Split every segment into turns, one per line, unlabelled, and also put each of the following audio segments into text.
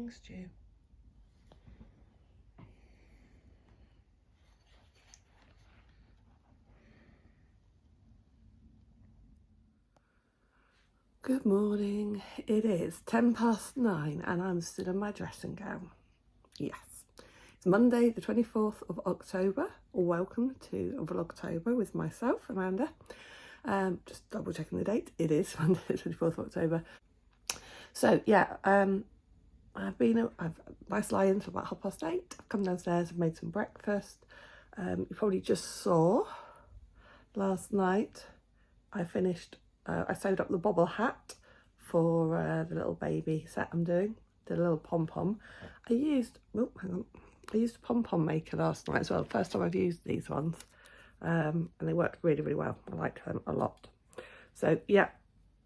morning stew. Good morning. It is 9:10 and I'm still in my dressing gown. Yes. It's Monday the 24th of October. Welcome to Vlogtober with myself, Amanda. Just double checking the date. It is Monday the 24th of October. So yeah, I've nice lie in till about 8:30. I've come downstairs, I've made some breakfast. You probably just saw last night I finished, I sewed up the bobble hat for the little baby set I'm doing, the little pom-pom. I used a pom-pom maker last night as well. First time I've used these ones, and they worked really, really well. I like them a lot. So yeah,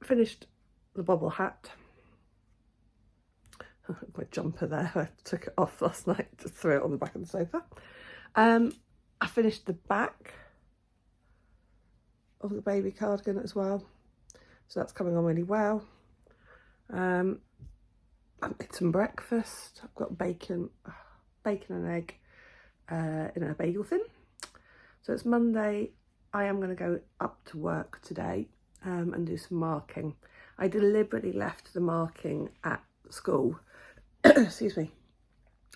finished the bobble hat. My jumper there, I took it off last night, just threw it on the back of the sofa. I finished the back of the baby cardigan as well, so that's coming on really well. I made some breakfast. I've got bacon and egg in a bagel thin. So it's Monday. I am going to go up to work today and do some marking. I deliberately left the marking at school. Excuse me.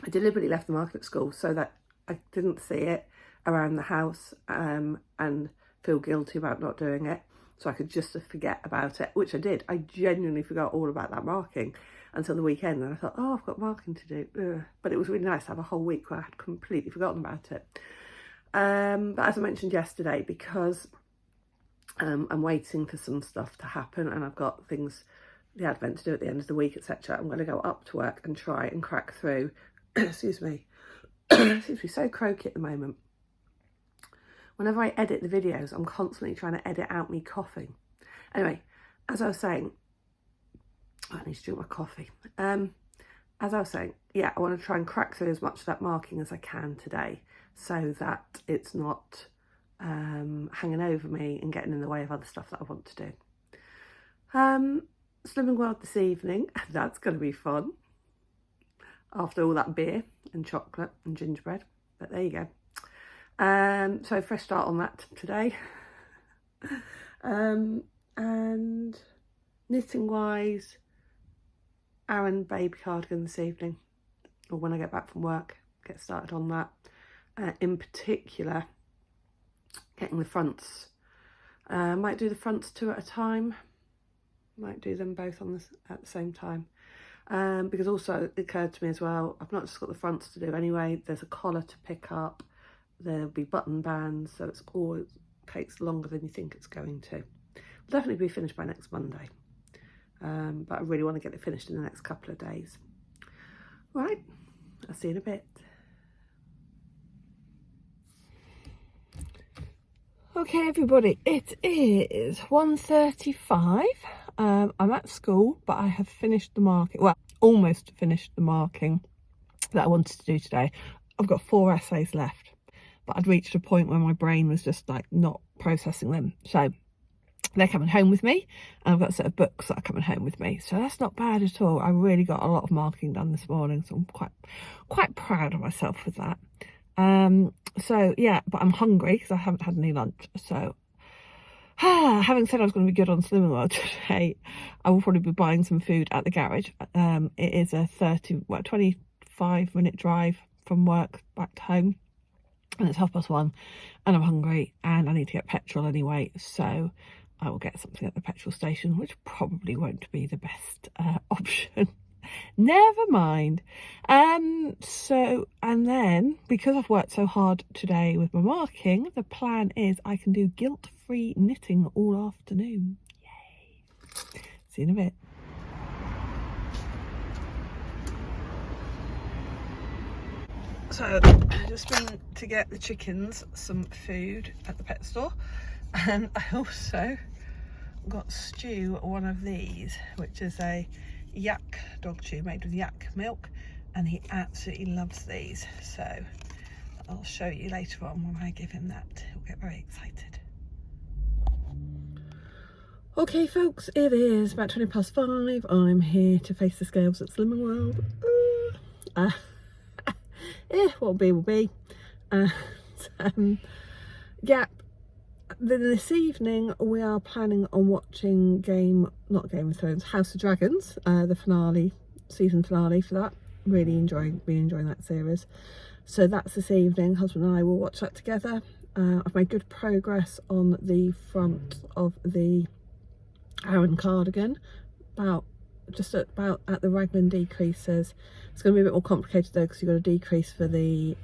I deliberately left the marking at school so that I didn't see it around the house and feel guilty about not doing it, so I could just forget about it, which I did. I genuinely forgot all about that marking until the weekend, and I thought, oh, I've got marking to do. Ugh. But it was really nice to have a whole week where I had completely forgotten about it. But as I mentioned yesterday, because I'm waiting for some stuff to happen and I've got things, the advent to do at the end of the week, etc., I'm going to go up to work and try and crack through. Excuse me. Seems to be so croaky at the moment. Whenever I edit the videos, I'm constantly trying to edit out me coughing. Anyway, as I was saying, I need to drink my coffee. As I was saying, yeah, I want to try and crack through as much of that marking as I can today, so that it's not hanging over me and getting in the way of other stuff that I want to do. Slimming World this evening, that's going to be fun. After all that beer and chocolate and gingerbread, but there you go. So fresh start on that today. And knitting wise, Aaron baby cardigan this evening, or when I get back from work, get started on that. In particular, getting the fronts. Might do the fronts 2 at a time. Might do them both on this at the same time. Because also it occurred to me as well, I've not just got the fronts to do anyway, there's a collar to pick up, there'll be button bands, so it's always takes longer than you think it's going to. It'll definitely be finished by next Monday, but I really want to get it finished in the next couple of days. Right, I'll see you in a bit. Okay everybody, it is 1:35. I'm at school, but I have finished the marking, well, almost finished the marking that I wanted to do today. I've got 4 essays left, but I'd reached a point where my brain was just like not processing them. So they're coming home with me, and I've got a set of books that are coming home with me. So that's not bad at all. I really got a lot of marking done this morning, so I'm quite proud of myself with that. So yeah, but I'm hungry because I haven't had any lunch. So having said I was going to be good on Slimming World today, I will probably be buying some food at the garage. It is a 25-minute drive from work back to home, and it's 1:30, and I'm hungry and I need to get petrol anyway, so I will get something at the petrol station, which probably won't be the best option. Never mind. So, and then because I've worked so hard today with my marking, the plan is I can do guilt-free knitting all afternoon. Yay. See you in a bit. So I've just been to get the chickens some food at the pet store, and I also got Stu one of these, which is a yak dog chew made with yak milk, and he absolutely loves these, so I'll show you later on when I give him that. He'll get very excited. Okay folks, it is about 5:20. I'm here to face the scales at Slimming World. What will be will be. And yeah, then this evening we are planning on watching not Game of Thrones, House of Dragons, the finale, season finale for that. Really enjoying that series. So that's this evening. Husband and I will watch that together. I've made good progress on the front of the Aran cardigan, just about at the raglan decreases. It's going to be a bit more complicated though, because you've got a decrease for the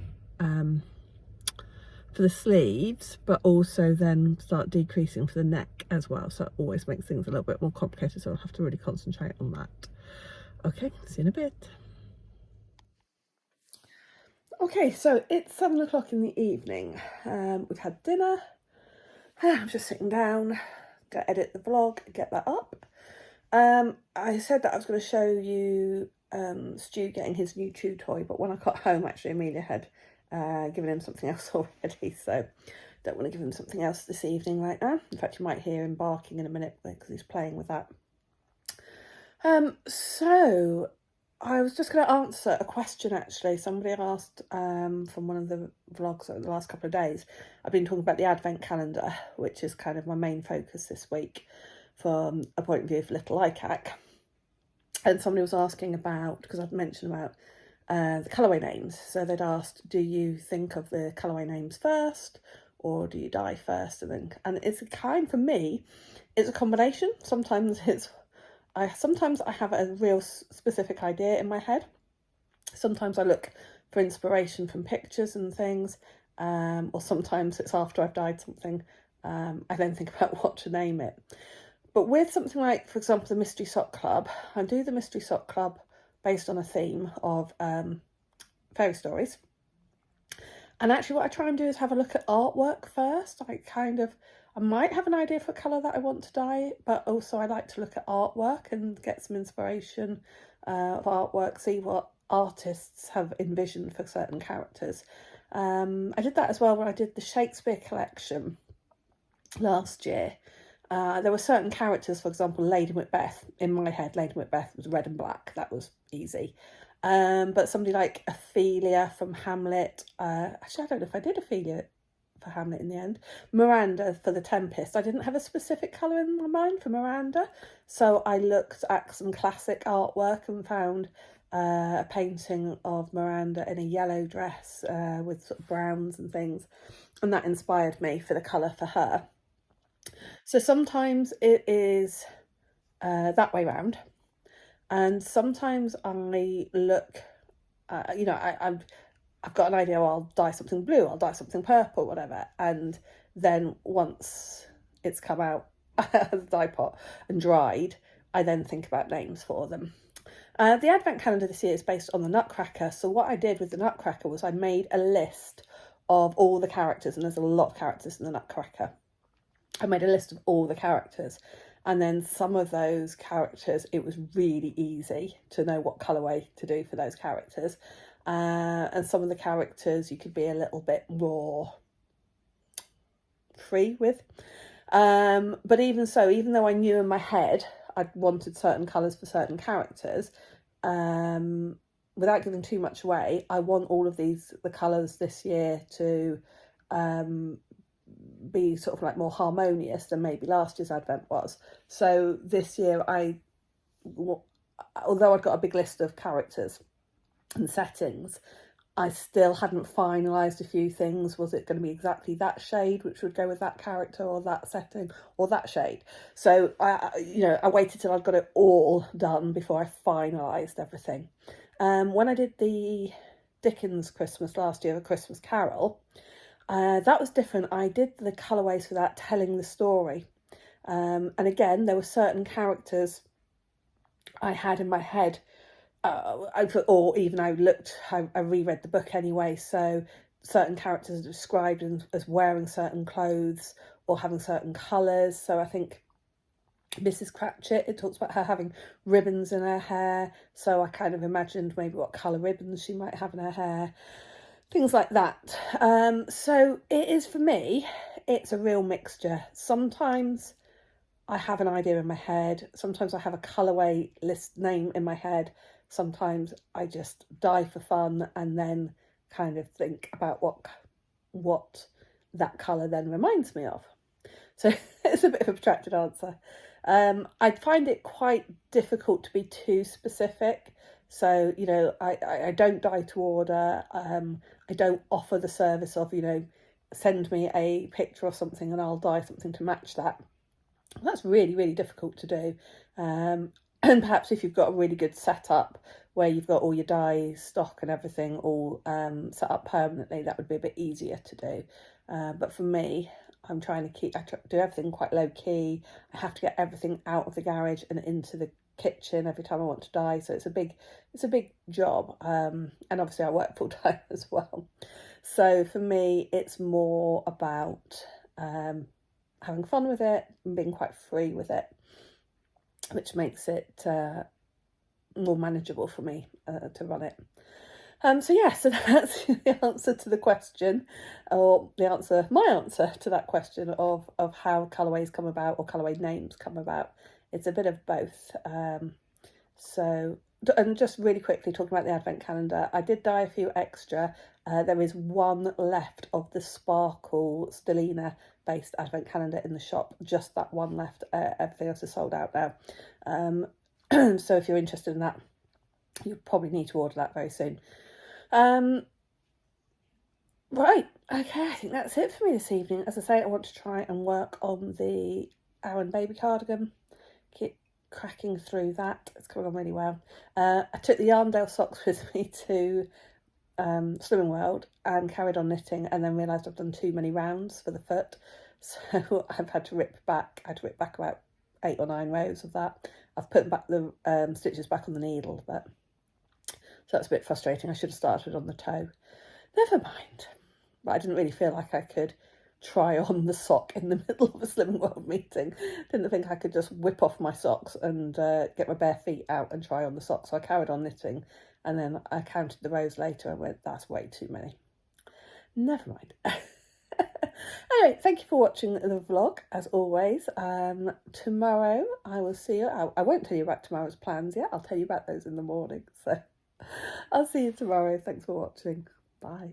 sleeves, but also then start decreasing for the neck as well. So it always makes things a little bit more complicated, so I'll have to really concentrate on that. Okay, see you in a bit. Okay, so it's 7 o'clock in the evening. We've had dinner. I'm just sitting down to edit the vlog, get that up. I said that I was going to show you Stu getting his new chew toy, but when I got home, actually Amelia had given him something else already, so don't want to give him something else this evening right now. In fact, you might hear him barking in a minute because he's playing with that. So I was just going to answer a question, actually. Somebody asked from one of the vlogs over the last couple of days. I've been talking about the advent calendar, which is kind of my main focus this week from a point of view of little Likac. And somebody was asking about, because I've mentioned about the colourway names. So they'd asked, do you think of the colourway names first, or do you dye first? And it's for me, it's a combination. Sometimes I have a real specific idea in my head. Sometimes I look for inspiration from pictures and things, or sometimes it's after I've dyed something, I then think about what to name it. But with something like, for example, the Mystery Sock Club, I do the Mystery Sock Club based on a theme of fairy stories. And actually what I try and do is have a look at artwork first. I might have an idea for a colour that I want to dye, but also I like to look at artwork and get some inspiration of artwork, see what artists have envisioned for certain characters. I did that as well when I did the Shakespeare collection last year. There were certain characters, for example, Lady Macbeth. In my head, Lady Macbeth was red and black. That was easy. But somebody like Ophelia from Hamlet. Actually, I don't know if I did Ophelia for Hamlet in the end. Miranda for The Tempest. I didn't have a specific colour in my mind for Miranda, so I looked at some classic artwork and found a painting of Miranda in a yellow dress with sort of browns and things, and that inspired me for the colour for her. So sometimes it is that way round, and sometimes I look, I've got an idea, I'll dye something blue, I'll dye something purple, whatever. And then once it's come out of the dye pot and dried, I then think about names for them. The advent calendar this year is based on the Nutcracker. So what I did with the Nutcracker was I made a list of all the characters, and there's a lot of characters in the Nutcracker. I made a list of all the characters. And then some of those characters, it was really easy to know what colourway to do for those characters. And some of the characters you could be a little bit more free with. But even so, even though I knew in my head I'd wanted certain colours for certain characters, without giving too much away, I want all of the colours this year to be sort of like more harmonious than maybe last year's advent was. So this year, although I'd got a big list of characters and settings, I still hadn't finalised a few things. Was it going to be exactly that shade which would go with that character, or that setting, or that shade? So I waited till I'd got it all done before I finalised everything. When I did the Dickens Christmas last year, A Christmas Carol, that was different. I did the colourways for that, telling the story. And again, there were certain characters I had in my head, I reread the book anyway, so certain characters are described as wearing certain clothes or having certain colours. So I think Mrs. Cratchit, it talks about her having ribbons in her hair, so I kind of imagined maybe what colour ribbons she might have in her hair. Things like that. So it is, for me, it's a real mixture. Sometimes I have an idea in my head. Sometimes I have a colourway list name in my head. sometimes I just dye for fun and then kind of think about what that colour then reminds me of. So it's a bit of a protracted answer. I find it quite difficult to be too specific. So, you know, I don't dye to order. I don't offer the service of, you know, send me a picture or something and I'll dye something to match that. That's really, really difficult to do. And perhaps if you've got a really good setup where you've got all your dye stock and everything all set up permanently, that would be a bit easier to do. But for me, I'm trying to do everything quite low key. I have to get everything out of the garage and into the kitchen every time I want to dye. So it's a big job. And obviously I work full time as well. So for me, it's more about having fun with it and being quite free with it, which makes it more manageable for me to run it. So yeah, so that's the answer to the question, or my answer to that question of how colourways come about or colourway names come about. It's a bit of both. So, and just really quickly talking about the advent calendar, I did dye a few extra. There is one left of the sparkle Stellina based advent calendar in the shop, just that one left. Everything else is sold out now. So if you're interested in that, you probably need to order that very soon. Right, okay, I think that's it for me this evening. As I say, I want to try and work on the Aran baby cardigan. Keep cracking through that. It's coming on really well. I took the Yarndale socks with me to Slimming World and carried on knitting, and then realised I've done too many rounds for the foot, so I've had to rip back. I had to rip back about 8 or 9 rows of that. I've put back the stitches back on the needle, but so that's a bit frustrating. I should have started on the toe. Never mind. But I didn't really feel like I could try on the sock in the middle of a Slimming World meeting. Didn't think I could just whip off my socks and get my bare feet out and try on the socks. So I carried on knitting, and then I counted the rows later and went, that's way too many. Never mind. Anyway, thank you for watching the vlog, as always. Tomorrow I will see you. I won't tell you about tomorrow's plans yet. I'll tell you about those in the morning. So I'll see you tomorrow. Thanks for watching. Bye.